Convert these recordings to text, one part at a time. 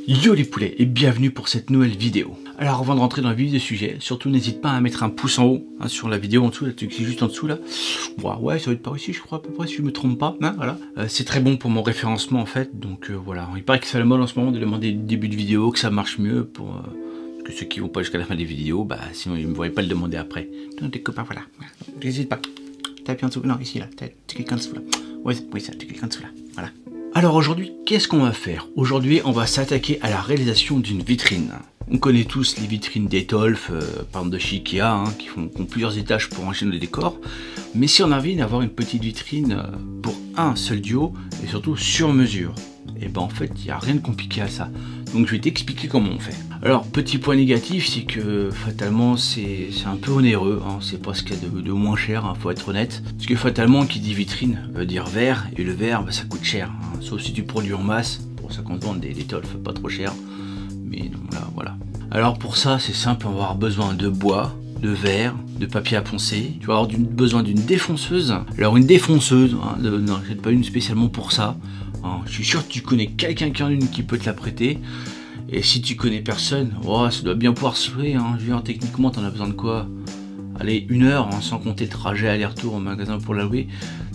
Yo les poulets et bienvenue pour cette nouvelle vidéo. Alors avant de rentrer dans le vif du sujet, surtout n'hésite pas à mettre un pouce en haut sur la vidéo en dessous, là, juste en dessous là. Ouais, ça va être par ici je crois à peu près si je me trompe pas. Hein, voilà. C'est très bon pour mon référencement en fait, donc voilà. Il paraît que c'est la mode en ce moment de demander le début de vidéo, que ça marche mieux pour que ceux qui vont pas jusqu'à la fin des vidéos, bah sinon ils ne pourraient pas le demander après. Donc des copains, voilà. N'hésite pas. Tape en dessous, non ici là, tu cliques en dessous là. Ouais, oui ça, tu cliques en dessous là. Voilà. Alors aujourd'hui, qu'est-ce qu'on va faire? Aujourd'hui, on va s'attaquer à la réalisation d'une vitrine. On connaît tous les vitrines d'Etolf, par exemple de chez Ikea, hein, qui ont plusieurs étages pour enchaîner les décors. Mais si on a envie d'avoir une petite vitrine pour un seul duo, et surtout sur mesure, et ben en fait, il n'y a rien de compliqué à ça. Donc je vais t'expliquer comment on fait. Alors, petit point négatif, c'est que fatalement, c'est un peu onéreux, hein, c'est pas ce qu'il y a de moins cher, hein, faut être honnête. Parce que fatalement, qui dit vitrine veut dire verre, et le verre, bah, ça coûte cher. Hein, sauf si tu produis en masse, pour ça qu'on te vend des Etolf pas trop cher. Mais non, là, voilà. Alors pour ça, c'est simple, on va avoir besoin de bois, de verre, de papier à poncer. Tu vas avoir besoin d'une défonceuse. Alors une défonceuse, hein, non, c'est pas une spécialement pour ça. Hein, je suis sûr que tu connais quelqu'un qui en a une qui peut te la prêter. Et si tu connais personne, oh, ça doit bien pouvoir se louer. Hein. Je veux dire, techniquement, t'en as besoin de quoi? Allez, 1 heure, hein, sans compter le trajet aller-retour au magasin pour la louer.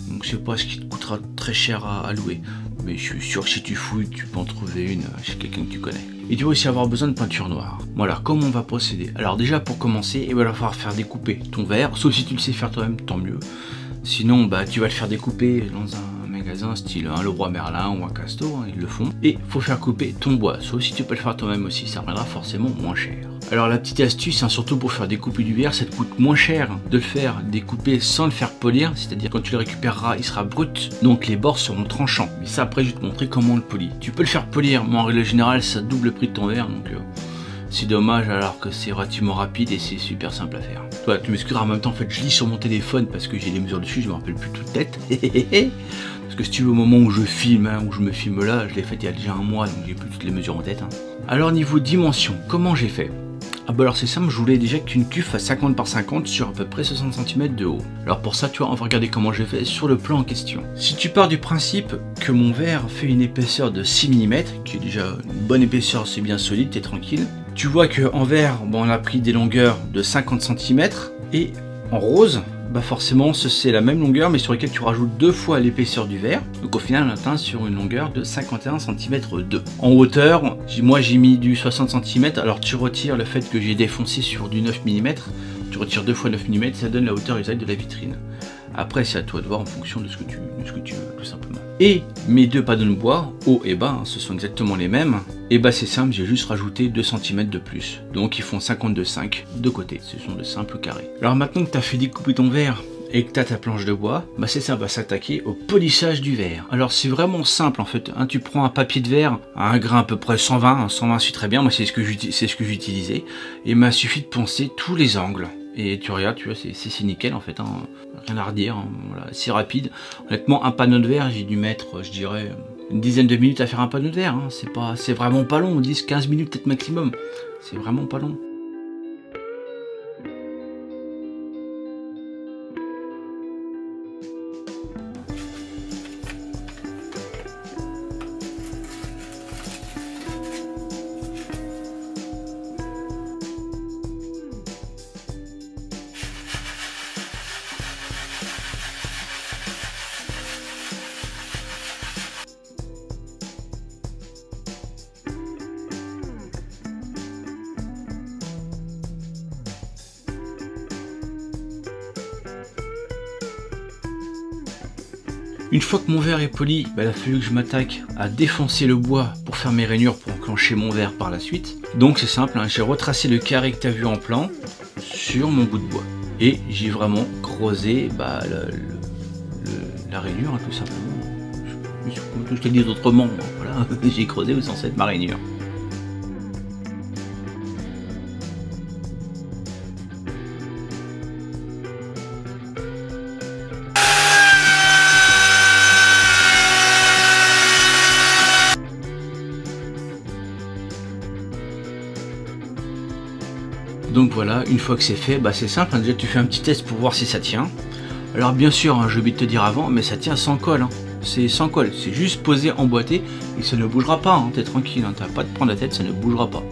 Donc je sais pas ce qui te coûtera très cher à louer. Mais je suis sûr que si tu fouilles, tu peux en trouver une chez quelqu'un que tu connais. Et tu vas aussi avoir besoin de peinture noire. Voilà, comment on va procéder? Alors déjà, pour commencer, il va falloir faire découper ton verre. Sauf si tu le sais faire toi-même, tant mieux. Sinon, bah, tu vas le faire découper dans un magasin style un Leroy Merlin ou un Casto, hein, ils le font. Et faut faire couper ton bois. Sauf si tu peux le faire toi-même aussi, ça reviendra forcément moins cher. Alors la petite astuce, hein, surtout pour faire découper du verre, ça te coûte moins cher de le faire découper sans le faire polir. C'est-à-dire quand tu le récupéreras, il sera brut. Donc les bords seront tranchants. Mais ça après, je vais te montrer comment on le polit. Tu peux le faire polir, mais en règle générale, ça double le prix de ton verre. Donc c'est dommage alors que c'est relativement rapide et c'est super simple à faire. Toi, tu m'excuseras, en même temps, en fait, je lis sur mon téléphone parce que j'ai les mesures dessus, je me rappelle plus toute tête. Parce que si tu veux, au moment où je filme, hein, où je me filme là, je l'ai fait il y a déjà 1 mois, donc j'ai plus toutes les mesures en tête. Hein. Alors niveau dimension, comment j'ai fait? Ah bah alors c'est simple, je voulais déjà qu'une cuve fasse 50 par 50 sur à peu près 60 cm de haut. Alors pour ça, tu vois, on va regarder comment j'ai fait sur le plan en question. Si tu pars du principe que mon verre fait une épaisseur de 6 mm, qui est déjà une bonne épaisseur, c'est bien solide, t'es tranquille. Tu vois qu'en verre, bon, on a pris des longueurs de 50 cm, et en rose, bah forcément c'est la même longueur mais sur laquelle tu rajoutes 2 fois l'épaisseur du verre. Donc au final on atteint sur une longueur de 51 cm 2. En hauteur, moi j'ai mis du 60 cm, alors tu retires le fait que j'ai défoncé sur du 9 mm, tu retires 2 fois 9 mm, ça donne la hauteur exacte de la vitrine. Après c'est à toi de voir en fonction de ce que tu veux tout simplement. Et mes 2 panneaux de bois, haut et bas, hein, ce sont exactement les mêmes. Et bah c'est simple, j'ai juste rajouté 2 cm de plus. Donc ils font 52,5 de côté, ce sont de simples carrés. Alors maintenant que tu as fait découper ton verre et que tu as ta planche de bois, bah c'est ça, va s'attaquer au polissage du verre. Alors c'est vraiment simple en fait, hein, tu prends un papier de verre à un grain à peu près 120, hein, 120 c'est très bien, moi c'est ce que j'utilisais. Et il m'a suffi de poncer tous les angles. Et tu regardes, tu vois, c'est nickel en fait, hein, rien à redire, hein, voilà, c'est rapide. Honnêtement, un panneau de verre, j'ai dû mettre, je dirais, une dizaine de minutes à faire un panneau de verre, hein. C'est vraiment pas long, 10-15 minutes peut-être maximum, c'est vraiment pas long. Une fois que mon verre est poli, bah, il a fallu que je m'attaque à défoncer le bois pour faire mes rainures pour enclencher mon verre par la suite. Donc c'est simple, hein, j'ai retracé le carré que tu as vu en plan sur mon bout de bois. Et j'ai vraiment creusé bah, la rainure, hein, tout simplement. Je te dis autrement, voilà, j'ai creusé où est censé être ma rainure. Donc voilà, une fois que c'est fait, bah c'est simple, hein, déjà tu fais un petit test pour voir si ça tient. Alors bien sûr, hein, j'ai oublié de te dire avant, mais ça tient sans colle. Hein. C'est sans colle, c'est juste posé, emboîté, et ça ne bougera pas. Hein. T'es tranquille, hein. T'as pas à te prendre la tête, ça ne bougera pas.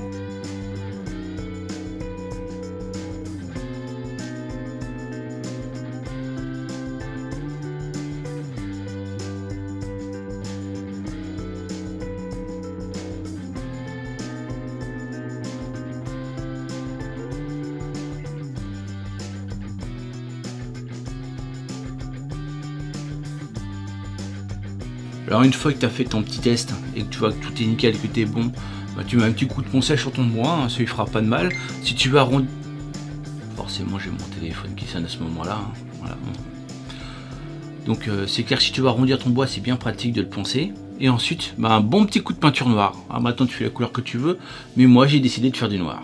Alors une fois que tu as fait ton petit test et que tu vois que tout est nickel, que tu es bon, bah, tu mets un petit coup de ponçage sur ton bois, hein, ça lui fera pas de mal. Si tu veux arrondir... Forcément j'ai mon téléphone qui sonne à ce moment-là. Hein. Voilà. Donc c'est clair que si tu veux arrondir ton bois, c'est bien pratique de le poncer. Et ensuite, bah, un bon petit coup de peinture noire. Alors maintenant tu fais la couleur que tu veux, mais moi j'ai décidé de faire du noir.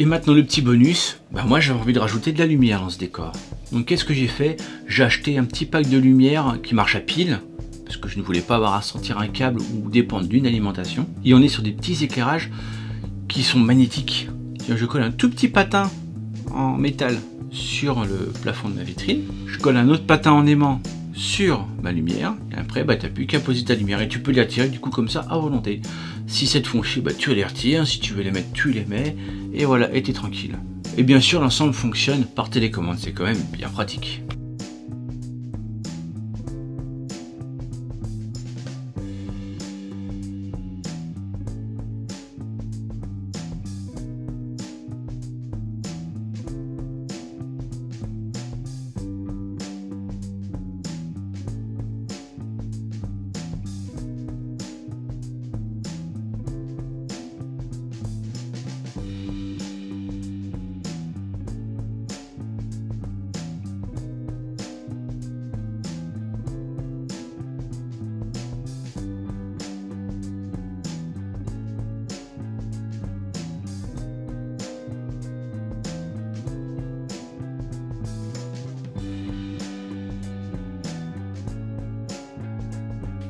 Et maintenant le petit bonus, bah moi j'avais envie de rajouter de la lumière dans ce décor. Donc qu'est-ce que j'ai fait? J'ai acheté un petit pack de lumière qui marche à pile, parce que je ne voulais pas avoir à sortir un câble ou dépendre d'une alimentation. Et on est sur des petits éclairages qui sont magnétiques. Je colle un tout petit patin en métal sur le plafond de ma vitrine. Je colle un autre patin en aimant sur ma lumière. Et après, bah, tu n'as plus qu'à poser ta lumière et tu peux les retirer du coup comme ça à volonté. Si ça te font chier, bah, tu les retires. Si tu veux les mettre, tu les mets. Et voilà, et t'es tranquille. Et bien sûr, l'ensemble fonctionne par télécommande. C'est quand même bien pratique.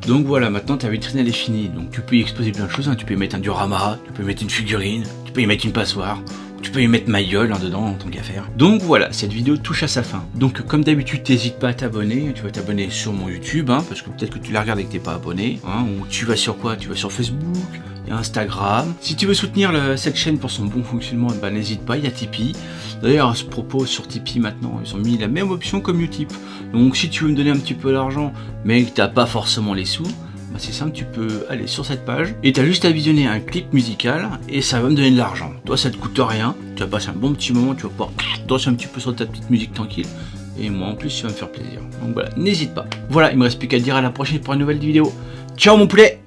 Donc voilà, maintenant ta vitrine elle est finie, donc tu peux y exposer plein de choses, hein. Tu peux y mettre un diorama, tu peux y mettre une figurine, tu peux y mettre une passoire, tu peux y mettre ma gueule hein, dedans en tant qu'à faire. Donc voilà, cette vidéo touche à sa fin. Donc comme d'habitude, t'hésites pas à t'abonner, tu vas t'abonner sur mon YouTube, hein, parce que peut-être que tu la regardes et que t'es pas abonné, hein, ou tu vas sur quoi? Tu vas sur Facebook, il y a Instagram. Si tu veux soutenir cette chaîne pour son bon fonctionnement, bah, n'hésite pas, il y a Tipeee. D'ailleurs à ce propos, sur Tipeee maintenant, ils ont mis la même option comme Utip. Donc si tu veux me donner un petit peu d'argent, mais que t'as pas forcément les sous, bah, c'est simple, tu peux aller sur cette page et tu as juste à visionner un clip musical et ça va me donner de l'argent. Toi ça te coûte rien, tu vas passer un bon petit moment, tu vas pouvoir danser un petit peu sur ta petite musique tranquille. Et moi en plus ça va me faire plaisir. Donc voilà, n'hésite pas. Voilà, il me reste plus qu'à te dire à la prochaine pour une nouvelle vidéo. Ciao mon poulet!